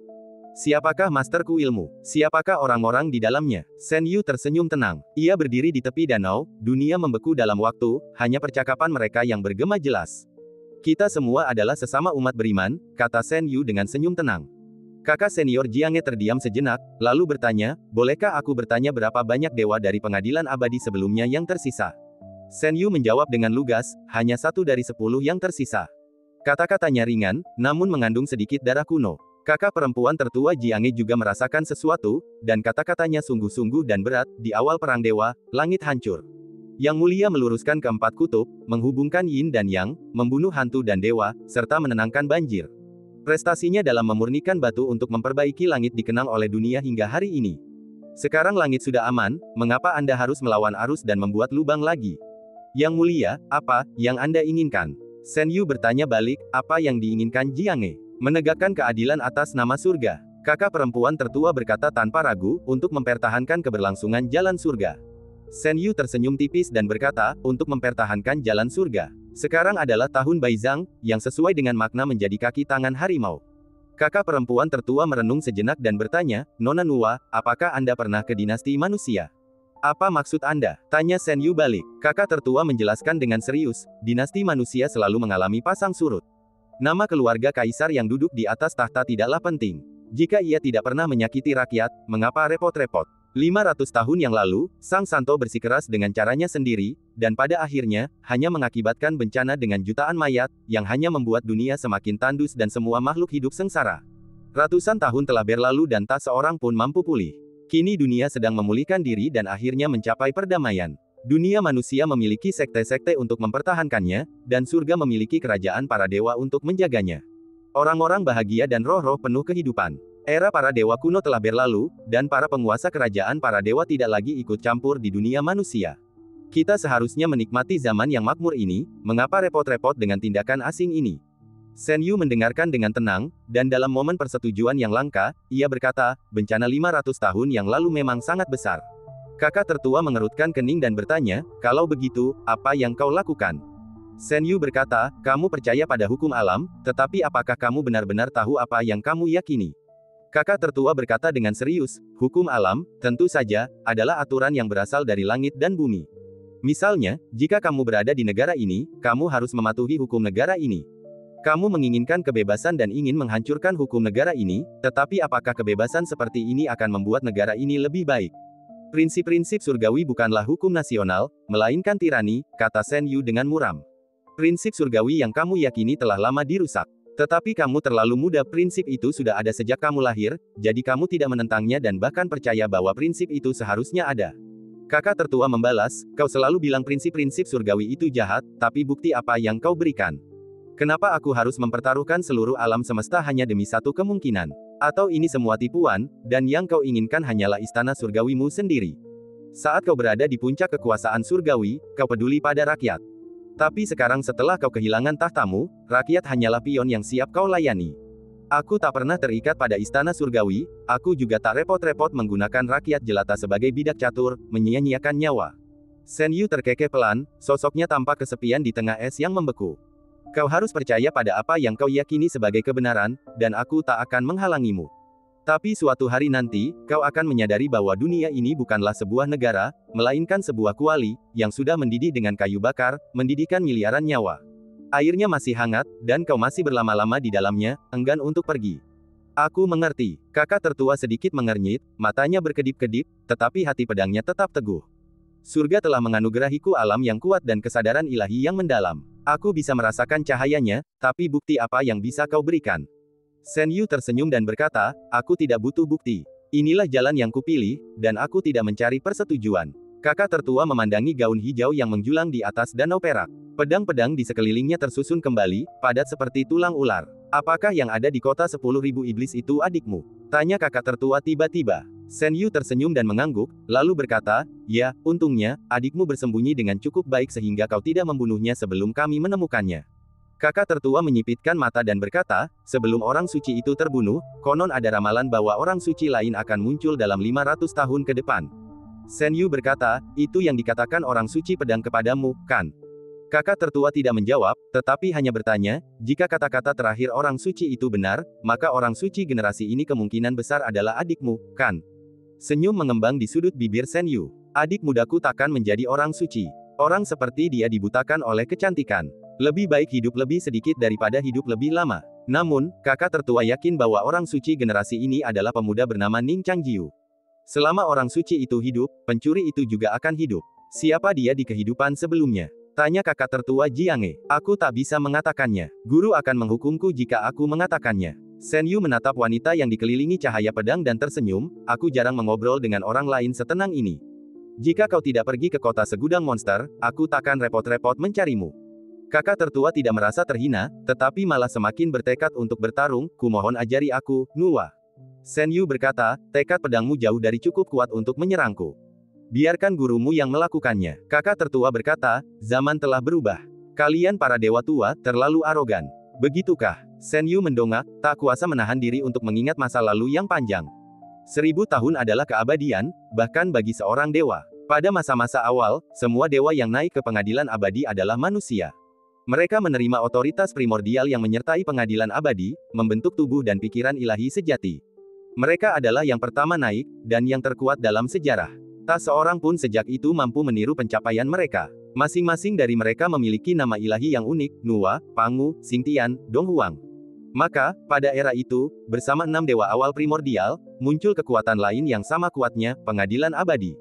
Siapakah masterku ilmu? Siapakah orang-orang di dalamnya? Shen Yu tersenyum tenang. Ia berdiri di tepi danau, dunia membeku dalam waktu, hanya percakapan mereka yang bergema jelas. Kita semua adalah sesama umat beriman, kata Shen Yu dengan senyum tenang. Kakak senior Jiange terdiam sejenak, lalu bertanya, bolehkah aku bertanya berapa banyak dewa dari pengadilan abadi sebelumnya yang tersisa? Shen Yu menjawab dengan lugas, hanya 1 dari 10 yang tersisa. Kata-katanya ringan, namun mengandung sedikit darah kuno. Kakak perempuan tertua Jiange juga merasakan sesuatu, dan kata-katanya sungguh-sungguh dan berat, di awal perang dewa, langit hancur. Yang mulia meluruskan keempat kutub, menghubungkan yin dan yang, membunuh hantu dan dewa, serta menenangkan banjir. Prestasinya dalam memurnikan batu untuk memperbaiki langit dikenang oleh dunia hingga hari ini. Sekarang langit sudah aman, mengapa Anda harus melawan arus dan membuat lubang lagi? Yang mulia, apa yang Anda inginkan? Shen Yu bertanya balik, apa yang diinginkan Jiange? Menegakkan keadilan atas nama surga. Kakak perempuan tertua berkata tanpa ragu, untuk mempertahankan keberlangsungan jalan surga. Shen Yu tersenyum tipis dan berkata, untuk mempertahankan jalan surga. Sekarang adalah tahun Baizang, yang sesuai dengan makna menjadi kaki tangan harimau. Kakak perempuan tertua merenung sejenak dan bertanya, Nona Nuwa, apakah Anda pernah ke dinasti manusia? Apa maksud Anda? Tanya Shen Yu balik. Kakak tertua menjelaskan dengan serius, dinasti manusia selalu mengalami pasang surut. Nama keluarga kaisar yang duduk di atas tahta tidaklah penting. Jika ia tidak pernah menyakiti rakyat, mengapa repot-repot? 500 tahun yang lalu, Sang Santo bersikeras dengan caranya sendiri, dan pada akhirnya, hanya mengakibatkan bencana dengan jutaan mayat, yang hanya membuat dunia semakin tandus dan semua makhluk hidup sengsara. Ratusan tahun telah berlalu dan tak seorang pun mampu pulih. Kini dunia sedang memulihkan diri dan akhirnya mencapai perdamaian. Dunia manusia memiliki sekte-sekte untuk mempertahankannya, dan surga memiliki kerajaan para dewa untuk menjaganya. Orang-orang bahagia dan roh-roh penuh kehidupan. Era para dewa kuno telah berlalu, dan para penguasa kerajaan para dewa tidak lagi ikut campur di dunia manusia. Kita seharusnya menikmati zaman yang makmur ini, mengapa repot-repot dengan tindakan asing ini? Shen Yu mendengarkan dengan tenang, dan dalam momen persetujuan yang langka, ia berkata, bencana 500 tahun yang lalu memang sangat besar. Kakak tertua mengerutkan kening dan bertanya, kalau begitu, apa yang kau lakukan? Shen Yu berkata, kamu percaya pada hukum alam, tetapi apakah kamu benar-benar tahu apa yang kamu yakini? Kakak tertua berkata dengan serius, hukum alam, tentu saja, adalah aturan yang berasal dari langit dan bumi. Misalnya, jika kamu berada di negara ini, kamu harus mematuhi hukum negara ini. Kamu menginginkan kebebasan dan ingin menghancurkan hukum negara ini, tetapi apakah kebebasan seperti ini akan membuat negara ini lebih baik? Prinsip-prinsip surgawi bukanlah hukum nasional, melainkan tirani, kata Shen Yu dengan muram. Prinsip surgawi yang kamu yakini telah lama dirusak. Tetapi kamu terlalu muda, prinsip itu sudah ada sejak kamu lahir, jadi kamu tidak menentangnya dan bahkan percaya bahwa prinsip itu seharusnya ada. Kakak tertua membalas, kau selalu bilang prinsip-prinsip surgawi itu jahat, tapi bukti apa yang kau berikan? Kenapa aku harus mempertaruhkan seluruh alam semesta hanya demi satu kemungkinan? Atau ini semua tipuan, dan yang kau inginkan hanyalah istana surgawimu sendiri? Saat kau berada di puncak kekuasaan surgawi, kau peduli pada rakyat. Tapi sekarang setelah kau kehilangan tahtamu, rakyat hanyalah pion yang siap kau layani. Aku tak pernah terikat pada istana surgawi, aku juga tak repot-repot menggunakan rakyat jelata sebagai bidak catur, menyia-nyiakan nyawa. Shen Yu terkekeh pelan, sosoknya tampak kesepian di tengah es yang membeku. Kau harus percaya pada apa yang kau yakini sebagai kebenaran, dan aku tak akan menghalangimu. Tapi suatu hari nanti, kau akan menyadari bahwa dunia ini bukanlah sebuah negara, melainkan sebuah kuali, yang sudah mendidih dengan kayu bakar, mendidihkan miliaran nyawa. Airnya masih hangat, dan kau masih berlama-lama di dalamnya, enggan untuk pergi. Aku mengerti. Kakak tertua sedikit mengernyit, matanya berkedip-kedip, tetapi hati pedangnya tetap teguh. Surga telah menganugerahiku alam yang kuat dan kesadaran ilahi yang mendalam. Aku bisa merasakan cahayanya, tapi bukti apa yang bisa kau berikan? Shen Yu tersenyum dan berkata, aku tidak butuh bukti. Inilah jalan yang kupilih, dan aku tidak mencari persetujuan. Kakak tertua memandangi gaun hijau yang menjulang di atas danau perak. Pedang-pedang di sekelilingnya tersusun kembali, padat seperti tulang ular. Apakah yang ada di kota 10.000 iblis itu adikmu? Tanya kakak tertua tiba-tiba. Shen Yu tersenyum dan mengangguk, lalu berkata, ya, untungnya, adikmu bersembunyi dengan cukup baik sehingga kau tidak membunuhnya sebelum kami menemukannya. Kakak tertua menyipitkan mata dan berkata, sebelum orang suci itu terbunuh, konon ada ramalan bahwa orang suci lain akan muncul dalam 500 tahun ke depan. Shen Yu berkata, itu yang dikatakan orang suci pedang kepadamu, kan? Kakak tertua tidak menjawab, tetapi hanya bertanya, jika kata-kata terakhir orang suci itu benar, maka orang suci generasi ini kemungkinan besar adalah adikmu, kan? Senyum mengembang di sudut bibir Shen Yu. Adik mudaku takkan menjadi orang suci. Orang seperti dia dibutakan oleh kecantikan. Lebih baik hidup lebih sedikit daripada hidup lebih lama. Namun, kakak tertua yakin bahwa orang suci generasi ini adalah pemuda bernama Ning Changjiu. Selama orang suci itu hidup, pencuri itu juga akan hidup. Siapa dia di kehidupan sebelumnya? Tanya kakak tertua Jiange. Aku tak bisa mengatakannya. Guru akan menghukumku jika aku mengatakannya. Shen Yu menatap wanita yang dikelilingi cahaya pedang dan tersenyum, aku jarang mengobrol dengan orang lain setenang ini. Jika kau tidak pergi ke kota segudang monster, aku takkan repot-repot mencarimu. Kakak tertua tidak merasa terhina, tetapi malah semakin bertekad untuk bertarung, kumohon ajari aku, Nuwa. Shen Yu berkata, tekad pedangmu jauh dari cukup kuat untuk menyerangku. Biarkan gurumu yang melakukannya. Kakak tertua berkata, zaman telah berubah. Kalian para dewa tua, terlalu arogan. Begitukah? Shen Yu mendongak, tak kuasa menahan diri untuk mengingat masa lalu yang panjang. 1000 tahun adalah keabadian, bahkan bagi seorang dewa. Pada masa-masa awal, semua dewa yang naik ke pengadilan abadi adalah manusia. Mereka menerima otoritas primordial yang menyertai pengadilan abadi, membentuk tubuh dan pikiran ilahi sejati. Mereka adalah yang pertama naik, dan yang terkuat dalam sejarah. Tak seorang pun sejak itu mampu meniru pencapaian mereka. Masing-masing dari mereka memiliki nama ilahi yang unik, Nuwa, Pangu, Xingtian, Donghuang. Maka, pada era itu, bersama 6 dewa awal primordial, muncul kekuatan lain yang sama kuatnya, pengadilan abadi.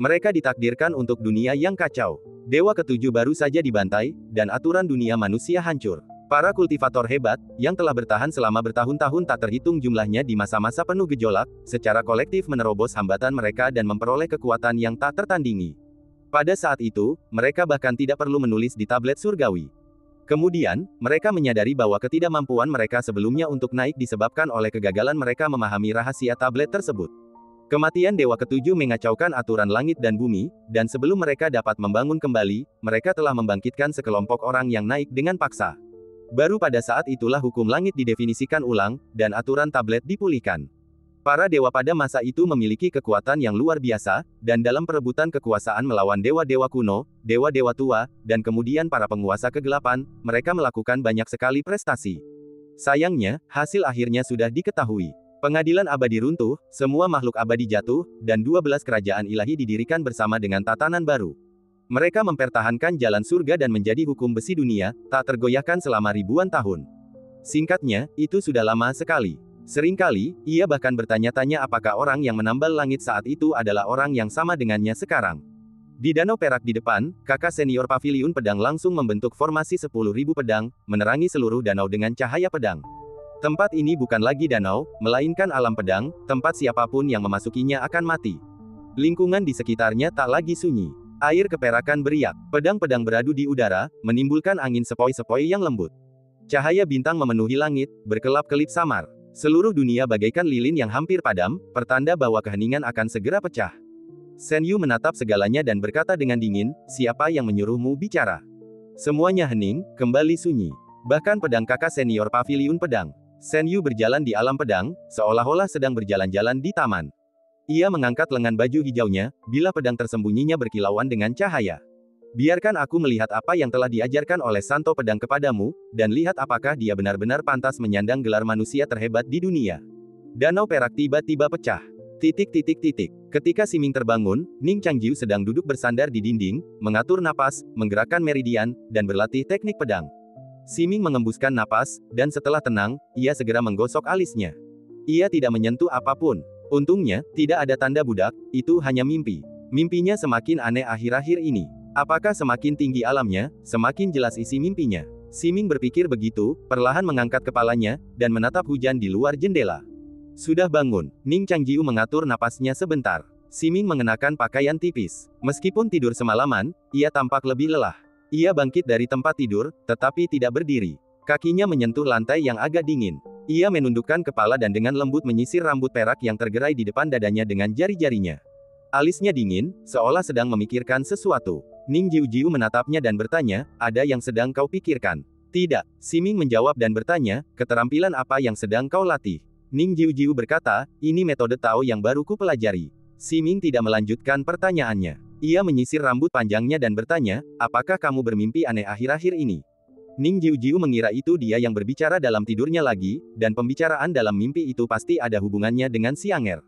Mereka ditakdirkan untuk dunia yang kacau. Dewa ketujuh baru saja dibantai, dan aturan dunia manusia hancur. Para kultivator hebat, yang telah bertahan selama bertahun-tahun tak terhitung jumlahnya di masa-masa penuh gejolak, secara kolektif menerobos hambatan mereka dan memperoleh kekuatan yang tak tertandingi. Pada saat itu, mereka bahkan tidak perlu menulis di tablet surgawi. Kemudian, mereka menyadari bahwa ketidakmampuan mereka sebelumnya untuk naik disebabkan oleh kegagalan mereka memahami rahasia tablet tersebut. Kematian Dewa Ketujuh mengacaukan aturan langit dan bumi, dan sebelum mereka dapat membangun kembali, mereka telah membangkitkan sekelompok orang yang naik dengan paksa. Baru pada saat itulah hukum langit didefinisikan ulang, dan aturan tablet dipulihkan. Para dewa pada masa itu memiliki kekuatan yang luar biasa, dan dalam perebutan kekuasaan melawan dewa-dewa kuno, dewa-dewa tua, dan kemudian para penguasa kegelapan, mereka melakukan banyak sekali prestasi. Sayangnya, hasil akhirnya sudah diketahui. Pengadilan abadi runtuh, semua makhluk abadi jatuh, dan 12 kerajaan ilahi didirikan bersama dengan tatanan baru. Mereka mempertahankan jalan surga dan menjadi hukum besi dunia, tak tergoyahkan selama ribuan tahun. Singkatnya, itu sudah lama sekali. Seringkali, ia bahkan bertanya-tanya apakah orang yang menambal langit saat itu adalah orang yang sama dengannya sekarang. Di danau perak di depan, kakak senior paviliun pedang langsung membentuk formasi 10.000 pedang, menerangi seluruh danau dengan cahaya pedang. Tempat ini bukan lagi danau, melainkan alam pedang, tempat siapapun yang memasukinya akan mati. Lingkungan di sekitarnya tak lagi sunyi. Air keperakan beriak, pedang-pedang beradu di udara, menimbulkan angin sepoi-sepoi yang lembut. Cahaya bintang memenuhi langit, berkelap-kelip samar. Seluruh dunia bagaikan lilin yang hampir padam, pertanda bahwa keheningan akan segera pecah. Shen Yu menatap segalanya dan berkata dengan dingin, siapa yang menyuruhmu bicara? Semuanya hening, kembali sunyi. Bahkan pedang kakak senior paviliun pedang. Shen Yu berjalan di alam pedang, seolah-olah sedang berjalan-jalan di taman. Ia mengangkat lengan baju hijaunya, bila pedang tersembunyinya berkilauan dengan cahaya. Biarkan aku melihat apa yang telah diajarkan oleh Santo Pedang kepadamu, dan lihat apakah dia benar-benar pantas menyandang gelar manusia terhebat di dunia. Danau perak tiba-tiba pecah. Ketika Siming terbangun, Ning Changjiu sedang duduk bersandar di dinding, mengatur napas, menggerakkan meridian, dan berlatih teknik pedang. Siming mengembuskan napas, dan setelah tenang, ia segera menggosok alisnya. Ia tidak menyentuh apapun. Untungnya, tidak ada tanda budak, itu hanya mimpi. Mimpinya semakin aneh akhir-akhir ini. Apakah semakin tinggi alamnya, semakin jelas isi mimpinya? Siming berpikir begitu, perlahan mengangkat kepalanya, dan menatap hujan di luar jendela. Sudah bangun, Ning Changjiu mengatur napasnya sebentar. Siming mengenakan pakaian tipis. Meskipun tidur semalaman, ia tampak lebih lelah. Ia bangkit dari tempat tidur, tetapi tidak berdiri. Kakinya menyentuh lantai yang agak dingin. Ia menundukkan kepala dan dengan lembut menyisir rambut perak yang tergerai di depan dadanya dengan jari-jarinya. Alisnya dingin, seolah sedang memikirkan sesuatu. Ning Jiu-Jiu menatapnya dan bertanya, ada yang sedang kau pikirkan? Tidak, Siming menjawab dan bertanya, keterampilan apa yang sedang kau latih? Ning Jiu-Jiu berkata, ini metode Tao yang baru ku pelajari. Siming tidak melanjutkan pertanyaannya. Ia menyisir rambut panjangnya dan bertanya, apakah kamu bermimpi aneh akhir-akhir ini? Ning Jiu-Jiu mengira itu dia yang berbicara dalam tidurnya lagi, dan pembicaraan dalam mimpi itu pasti ada hubungannya dengan si Anger.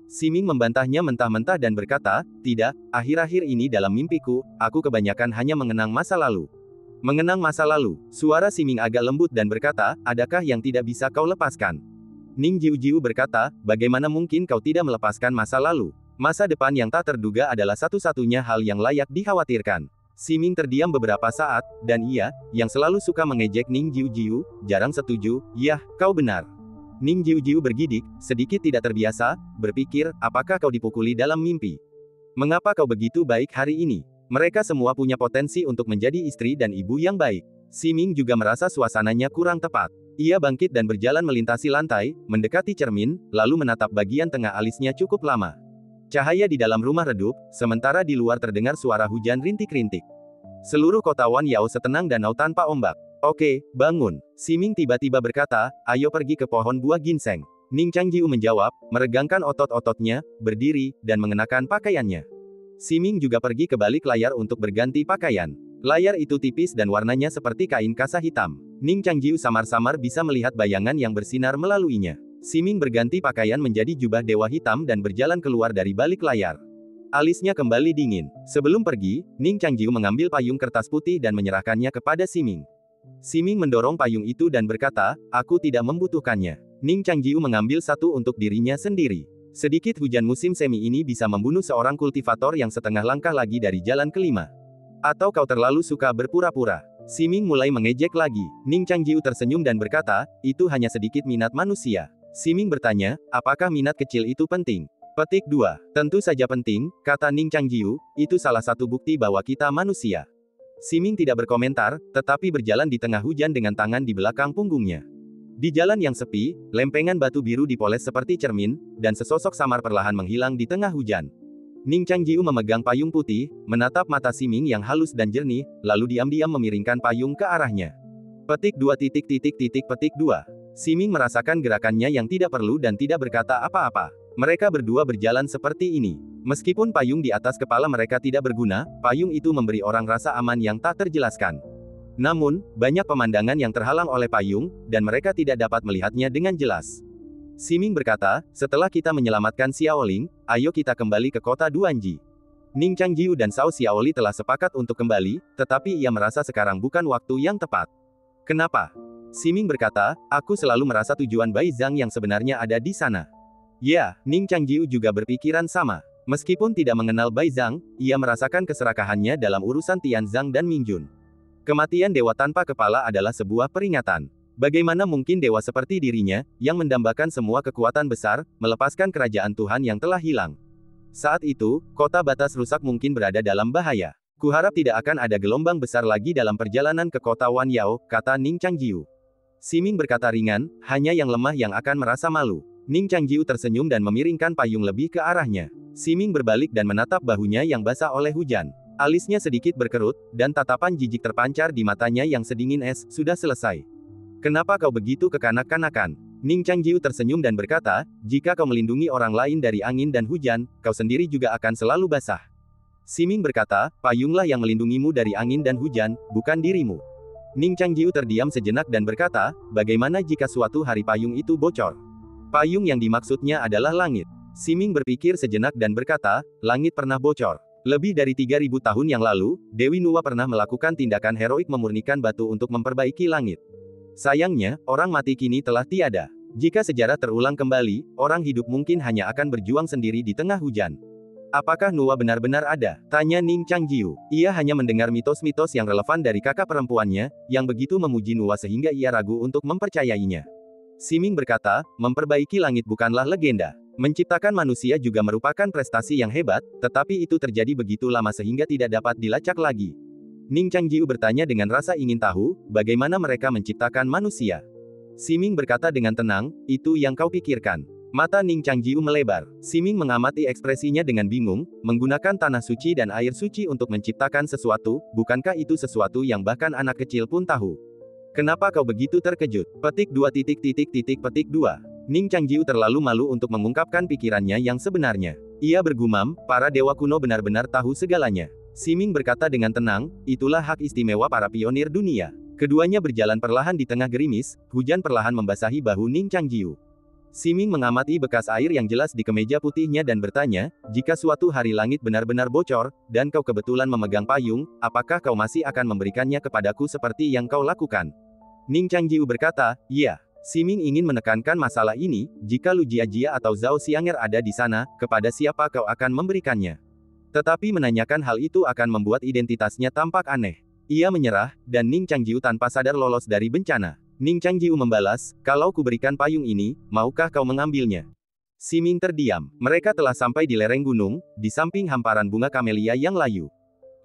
Siming membantahnya mentah-mentah dan berkata, tidak, akhir-akhir ini dalam mimpiku, aku kebanyakan hanya mengenang masa lalu. Mengenang masa lalu, suara Siming agak lembut dan berkata, adakah yang tidak bisa kau lepaskan? Ning Jiu-Jiu berkata, bagaimana mungkin kau tidak melepaskan masa lalu? Masa depan yang tak terduga adalah satu-satunya hal yang layak dikhawatirkan. Siming terdiam beberapa saat, dan ia, yang selalu suka mengejek Ning Jiu-Jiu, jarang setuju, yah, kau benar. Ning Jiu-Jiu bergidik, sedikit tidak terbiasa, berpikir, apakah kau dipukuli dalam mimpi? Mengapa kau begitu baik hari ini? Mereka semua punya potensi untuk menjadi istri dan ibu yang baik. Siming juga merasa suasananya kurang tepat. Ia bangkit dan berjalan melintasi lantai, mendekati cermin, lalu menatap bagian tengah alisnya cukup lama. Cahaya di dalam rumah redup, sementara di luar terdengar suara hujan rintik-rintik. Seluruh kota Wan Yao setenang danau tanpa ombak. Oke, bangun. Siming tiba-tiba berkata, ayo pergi ke pohon buah ginseng. Ning Changjiu menjawab, meregangkan otot-ototnya, berdiri, dan mengenakan pakaiannya. Siming juga pergi ke balik layar untuk berganti pakaian. Layar itu tipis dan warnanya seperti kain kasa hitam. Ning Changjiu samar-samar bisa melihat bayangan yang bersinar melaluinya. Siming berganti pakaian menjadi jubah dewa hitam dan berjalan keluar dari balik layar. Alisnya kembali dingin. Sebelum pergi, Ning Changjiu mengambil payung kertas putih dan menyerahkannya kepada Siming. Siming mendorong payung itu dan berkata, aku tidak membutuhkannya. Ning Changjiu mengambil satu untuk dirinya sendiri. Sedikit hujan musim semi ini bisa membunuh seorang kultivator yang setengah langkah lagi dari jalan kelima. Atau kau terlalu suka berpura-pura? Siming mulai mengejek lagi. Ning Changjiu tersenyum dan berkata, itu hanya sedikit minat manusia. Siming bertanya, apakah minat kecil itu penting? Petik 2. Tentu saja penting, kata Ning Changjiu, itu salah satu bukti bahwa kita manusia. Siming tidak berkomentar, tetapi berjalan di tengah hujan dengan tangan di belakang punggungnya. Di jalan yang sepi, lempengan batu biru dipoles seperti cermin, dan sesosok samar perlahan menghilang di tengah hujan. Ning Changjiu memegang payung putih, menatap mata Siming yang halus dan jernih, lalu diam-diam memiringkan payung ke arahnya. Petik 2 titik titik titik petik 2. Siming merasakan gerakannya yang tidak perlu dan tidak berkata apa-apa. Mereka berdua berjalan seperti ini. Meskipun payung di atas kepala mereka tidak berguna, payung itu memberi orang rasa aman yang tak terjelaskan. Namun, banyak pemandangan yang terhalang oleh payung, dan mereka tidak dapat melihatnya dengan jelas. Siming berkata, setelah kita menyelamatkan Xiaoling, ayo kita kembali ke kota Duanji. Ning Changjiu dan Cao Xiaoli telah sepakat untuk kembali, tetapi ia merasa sekarang bukan waktu yang tepat. Kenapa? Siming berkata, aku selalu merasa tujuan Bai Zhang yang sebenarnya ada di sana. Ya, Ning Changjiu juga berpikiran sama. Meskipun tidak mengenal Bai Zhang, ia merasakan keserakahannya dalam urusan Tian Zhang dan Mingjun. Kematian dewa tanpa kepala adalah sebuah peringatan. Bagaimana mungkin dewa seperti dirinya, yang mendambakan semua kekuatan besar, melepaskan kerajaan Tuhan yang telah hilang? Saat itu, kota batas rusak mungkin berada dalam bahaya. Kuharap tidak akan ada gelombang besar lagi dalam perjalanan ke kota Wan Yao, kata Ning Changjiu. Siming berkata ringan, hanya yang lemah yang akan merasa malu. Ning Changjiu tersenyum dan memiringkan payung lebih ke arahnya. Siming berbalik dan menatap bahunya yang basah oleh hujan. Alisnya sedikit berkerut, dan tatapan jijik terpancar di matanya yang sedingin es. Sudah selesai. Kenapa kau begitu kekanak-kanakan? Ning Changjiu tersenyum dan berkata, jika kau melindungi orang lain dari angin dan hujan, kau sendiri juga akan selalu basah. Siming berkata, payunglah yang melindungimu dari angin dan hujan, bukan dirimu. Ning Changjiu terdiam sejenak dan berkata, bagaimana jika suatu hari payung itu bocor? Payung yang dimaksudnya adalah langit. Siming berpikir sejenak dan berkata, langit pernah bocor. Lebih dari 3000 tahun yang lalu, Dewi Nuwa pernah melakukan tindakan heroik memurnikan batu untuk memperbaiki langit. Sayangnya, orang mati kini telah tiada. Jika sejarah terulang kembali, orang hidup mungkin hanya akan berjuang sendiri di tengah hujan. Apakah Nuwa benar-benar ada? Tanya Ning Changjiu. Ia hanya mendengar mitos-mitos yang relevan dari kakak perempuannya, yang begitu memuji Nuwa sehingga ia ragu untuk mempercayainya. Siming berkata, memperbaiki langit bukanlah legenda. Menciptakan manusia juga merupakan prestasi yang hebat, tetapi itu terjadi begitu lama sehingga tidak dapat dilacak lagi. Ning Changjiu bertanya dengan rasa ingin tahu, bagaimana mereka menciptakan manusia. Siming berkata dengan tenang, itu yang kau pikirkan. Mata Ning Changjiu melebar. Siming mengamati ekspresinya dengan bingung, menggunakan tanah suci dan air suci untuk menciptakan sesuatu, bukankah itu sesuatu yang bahkan anak kecil pun tahu? Kenapa kau begitu terkejut? Petik 2 titik titik titik petik 2. Ning Changjiu terlalu malu untuk mengungkapkan pikirannya yang sebenarnya. Ia bergumam, para dewa kuno benar-benar tahu segalanya. Siming berkata dengan tenang, itulah hak istimewa para pionir dunia. Keduanya berjalan perlahan di tengah gerimis, hujan perlahan membasahi bahu Ning Changjiu. Siming mengamati bekas air yang jelas di kemeja putihnya dan bertanya, jika suatu hari langit benar-benar bocor, dan kau kebetulan memegang payung, apakah kau masih akan memberikannya kepadaku seperti yang kau lakukan? Ning Changjiu berkata, iya. Siming ingin menekankan masalah ini, jika Lu Jiajia atau Zhao Xianger ada di sana, kepada siapa kau akan memberikannya? Tetapi menanyakan hal itu akan membuat identitasnya tampak aneh. Ia menyerah, dan Ning Changjiu tanpa sadar lolos dari bencana. Ning Changjiu membalas, kalau kuberikan payung ini, maukah kau mengambilnya? Siming terdiam. Mereka telah sampai di lereng gunung, di samping hamparan bunga kamelia yang layu.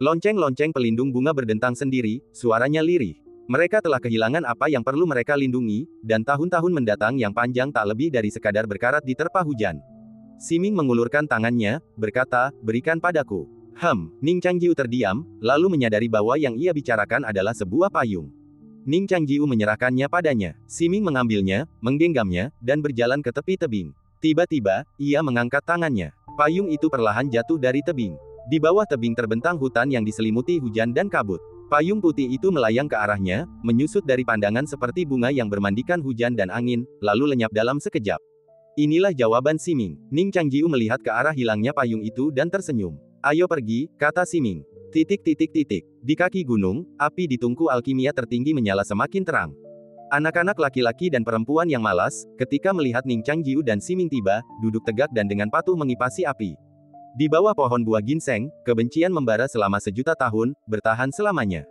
Lonceng-lonceng pelindung bunga berdentang sendiri, suaranya lirih. Mereka telah kehilangan apa yang perlu mereka lindungi, dan tahun-tahun mendatang yang panjang tak lebih dari sekadar berkarat di terpa hujan. Siming mengulurkan tangannya, berkata, berikan padaku. Ning Changjiu terdiam, lalu menyadari bahwa yang ia bicarakan adalah sebuah payung. Ning Changjiu menyerahkannya padanya. Siming mengambilnya, menggenggamnya, dan berjalan ke tepi tebing. Tiba-tiba, ia mengangkat tangannya. Payung itu perlahan jatuh dari tebing. Di bawah tebing terbentang hutan yang diselimuti hujan dan kabut. Payung putih itu melayang ke arahnya, menyusut dari pandangan seperti bunga yang bermandikan hujan dan angin, lalu lenyap dalam sekejap. Inilah jawaban Siming. Ning Changjiu melihat ke arah hilangnya payung itu dan tersenyum. Ayo pergi, kata Siming. Di kaki gunung, api di tungku alkimia tertinggi menyala semakin terang. Anak-anak laki-laki dan perempuan yang malas, ketika melihat Ning Changjiu dan Siming tiba, duduk tegak dan dengan patuh mengipasi api. Di bawah pohon buah ginseng, kebencian membara selama sejuta tahun, bertahan selamanya.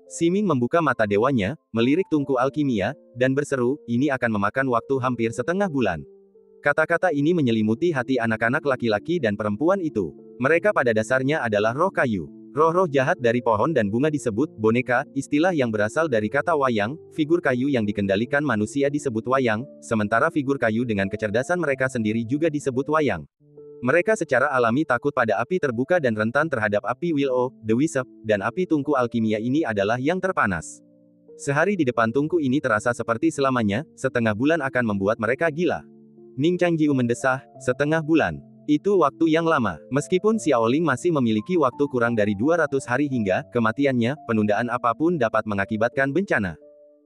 Siming membuka mata dewanya, melirik tungku alkimia, dan berseru, ini akan memakan waktu hampir setengah bulan. Kata-kata ini menyelimuti hati anak-anak laki-laki dan perempuan itu. Mereka pada dasarnya adalah roh kayu. Roh-roh jahat dari pohon dan bunga disebut boneka, istilah yang berasal dari kata wayang, figur kayu yang dikendalikan manusia disebut wayang, sementara figur kayu dengan kecerdasan mereka sendiri juga disebut wayang. Mereka secara alami takut pada api terbuka dan rentan terhadap api Will-O, The Wisp, dan api tungku alkimia ini adalah yang terpanas. Sehari di depan tungku ini terasa seperti selamanya, setengah bulan akan membuat mereka gila. Ning Changjiu mendesah, setengah bulan. Itu waktu yang lama. Meskipun Xiaoling masih memiliki waktu kurang dari 200 hari hingga kematiannya, penundaan apapun dapat mengakibatkan bencana.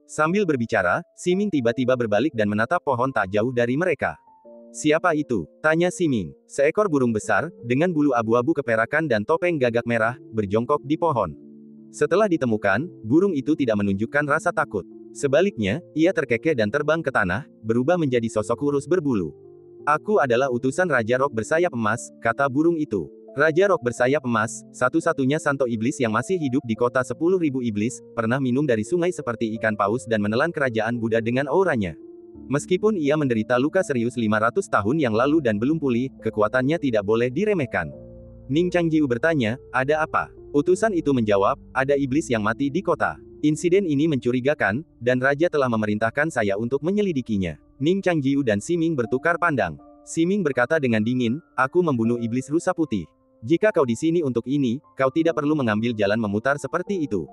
Sambil berbicara, Siming tiba-tiba berbalik dan menatap pohon tak jauh dari mereka. Siapa itu? Tanya Siming. Seekor burung besar, dengan bulu abu-abu keperakan dan topeng gagak merah, berjongkok di pohon. Setelah ditemukan, burung itu tidak menunjukkan rasa takut. Sebaliknya, ia terkekeh dan terbang ke tanah, berubah menjadi sosok kurus berbulu. Aku adalah utusan Raja Rock bersayap emas, kata burung itu. Raja Rock bersayap emas, satu-satunya santo iblis yang masih hidup di kota 10.000 iblis, pernah minum dari sungai seperti ikan paus dan menelan kerajaan Buddha dengan auranya. Meskipun ia menderita luka serius 500 tahun yang lalu dan belum pulih, kekuatannya tidak boleh diremehkan. Ning Changjiu bertanya, ada apa? Utusan itu menjawab, ada iblis yang mati di kota. Insiden ini mencurigakan, dan Raja telah memerintahkan saya untuk menyelidikinya. Ning Changjiu dan Siming bertukar pandang. Siming berkata dengan dingin, aku membunuh iblis rusa putih. Jika kau di sini untuk ini, kau tidak perlu mengambil jalan memutar seperti itu.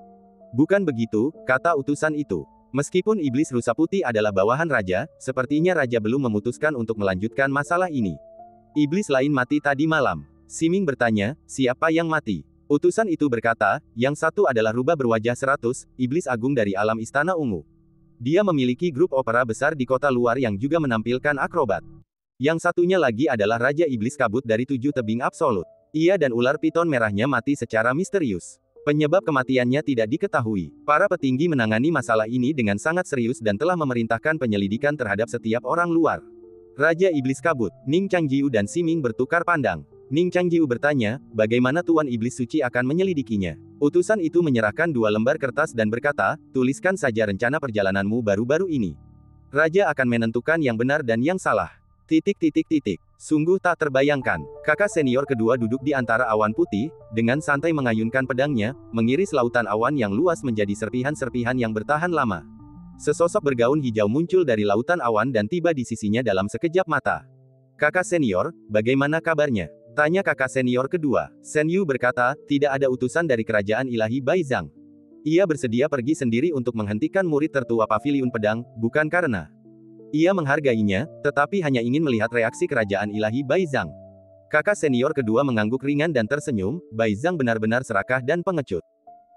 Bukan begitu, kata utusan itu. Meskipun iblis rusa putih adalah bawahan Raja, sepertinya Raja belum memutuskan untuk melanjutkan masalah ini. Iblis lain mati tadi malam. Siming bertanya, siapa yang mati? Utusan itu berkata, yang satu adalah rubah berwajah 100, iblis agung dari alam istana ungu. Dia memiliki grup opera besar di kota luar yang juga menampilkan akrobat. Yang satunya lagi adalah Raja Iblis Kabut dari 7 tebing absolut. Ia dan ular piton merahnya mati secara misterius. Penyebab kematiannya tidak diketahui. Para petinggi menangani masalah ini dengan sangat serius dan telah memerintahkan penyelidikan terhadap setiap orang luar. Raja Iblis Kabut, Ning Changjiu dan Siming bertukar pandang. Ning Changjiu bertanya, bagaimana Tuan Iblis Suci akan menyelidikinya? Utusan itu menyerahkan 2 lembar kertas dan berkata, tuliskan saja rencana perjalananmu baru-baru ini. Raja akan menentukan yang benar dan yang salah. Sungguh tak terbayangkan. Kakak senior kedua duduk di antara awan putih, dengan santai mengayunkan pedangnya, mengiris lautan awan yang luas menjadi serpihan-serpihan yang bertahan lama. Sesosok bergaun hijau muncul dari lautan awan dan tiba di sisinya dalam sekejap mata. Kakak senior, bagaimana kabarnya? Tanya kakak senior kedua. Shen Yu berkata, tidak ada utusan dari kerajaan ilahi Baizhang. Ia bersedia pergi sendiri untuk menghentikan murid tertua paviliun pedang, bukan karena ia menghargainya, tetapi hanya ingin melihat reaksi kerajaan ilahi Baizhang. Kakak senior kedua mengangguk ringan dan tersenyum, Baizhang benar-benar serakah dan pengecut.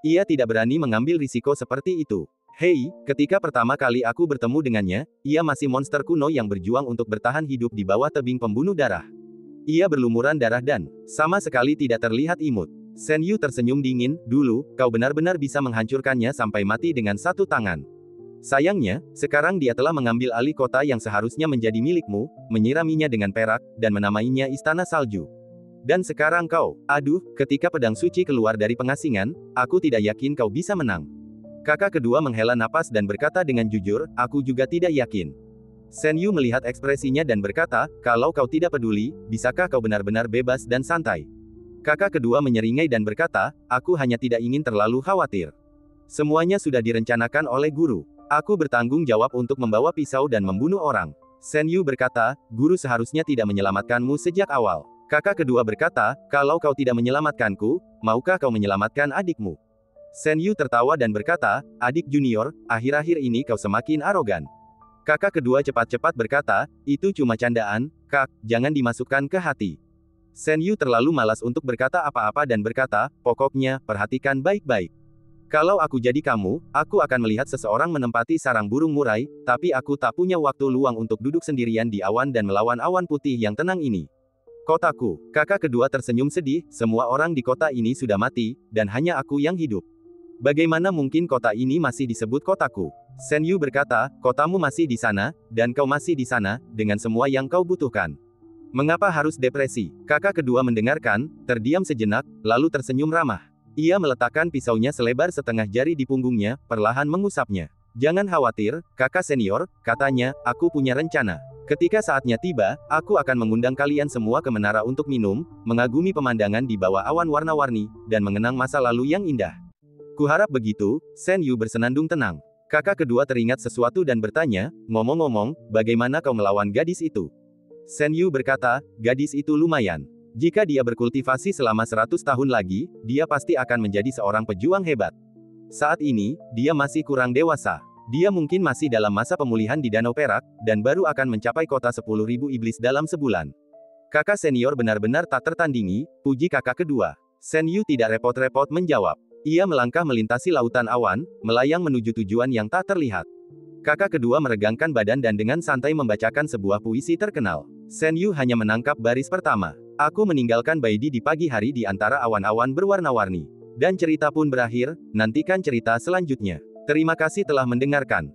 Ia tidak berani mengambil risiko seperti itu. Hei, ketika pertama kali aku bertemu dengannya, ia masih monster kuno yang berjuang untuk bertahan hidup di bawah tebing pembunuh darah. Ia berlumuran darah dan sama sekali tidak terlihat imut. Shen Yu tersenyum dingin, dulu, kau benar-benar bisa menghancurkannya sampai mati dengan satu tangan. Sayangnya, sekarang dia telah mengambil alih kota yang seharusnya menjadi milikmu, menyiraminya dengan perak, dan menamainya Istana Salju. Dan sekarang kau, aduh, ketika pedang suci keluar dari pengasingan, aku tidak yakin kau bisa menang. Kakak kedua menghela napas dan berkata dengan jujur, aku juga tidak yakin. Shen Yu melihat ekspresinya dan berkata, kalau kau tidak peduli, bisakah kau benar-benar bebas dan santai? Kakak kedua menyeringai dan berkata, aku hanya tidak ingin terlalu khawatir. Semuanya sudah direncanakan oleh guru. Aku bertanggung jawab untuk membawa pisau dan membunuh orang. Shen Yu berkata, guru seharusnya tidak menyelamatkanmu sejak awal. Kakak kedua berkata, kalau kau tidak menyelamatkanku, maukah kau menyelamatkan adikmu? Shen Yu tertawa dan berkata, adik junior, akhir-akhir ini kau semakin arogan. Kakak kedua cepat-cepat berkata, itu cuma candaan, Kak, jangan dimasukkan ke hati. Shen Yu terlalu malas untuk berkata apa-apa dan berkata, pokoknya, perhatikan baik-baik. Kalau aku jadi kamu, aku akan melihat seseorang menempati sarang burung murai, tapi aku tak punya waktu luang untuk duduk sendirian di awan dan melawan awan putih yang tenang ini. Kotaku. Kakak kedua tersenyum sedih, semua orang di kota ini sudah mati, dan hanya aku yang hidup. Bagaimana mungkin kota ini masih disebut kotaku? Shen Yu berkata, kotamu masih di sana, dan kau masih di sana, dengan semua yang kau butuhkan. Mengapa harus depresi? Kakak kedua mendengarkan, terdiam sejenak, lalu tersenyum ramah. Ia meletakkan pisaunya selebar setengah jari di punggungnya, perlahan mengusapnya. Jangan khawatir, kakak senior, katanya, aku punya rencana. Ketika saatnya tiba, aku akan mengundang kalian semua ke menara untuk minum, mengagumi pemandangan di bawah awan warna-warni, dan mengenang masa lalu yang indah. Kuharap begitu. Shen Yu bersenandung tenang. Kakak kedua teringat sesuatu dan bertanya, ngomong-ngomong, bagaimana kau melawan gadis itu? Shen Yu berkata, gadis itu lumayan. Jika dia berkultivasi selama 100 tahun lagi, dia pasti akan menjadi seorang pejuang hebat. Saat ini, dia masih kurang dewasa. Dia mungkin masih dalam masa pemulihan di Danau Perak, dan baru akan mencapai kota 10.000 iblis dalam sebulan. Kakak senior benar-benar tak tertandingi, puji kakak kedua. Shen Yu tidak repot-repot menjawab. Ia melangkah melintasi lautan awan, melayang menuju tujuan yang tak terlihat. Kakak kedua meregangkan badan dan dengan santai membacakan sebuah puisi terkenal. Shen Yu hanya menangkap baris pertama. Aku meninggalkan Baidi di pagi hari di antara awan-awan berwarna-warni. Dan cerita pun berakhir, nantikan cerita selanjutnya. Terima kasih telah mendengarkan.